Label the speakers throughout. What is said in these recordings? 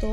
Speaker 1: 2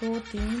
Speaker 1: 2-3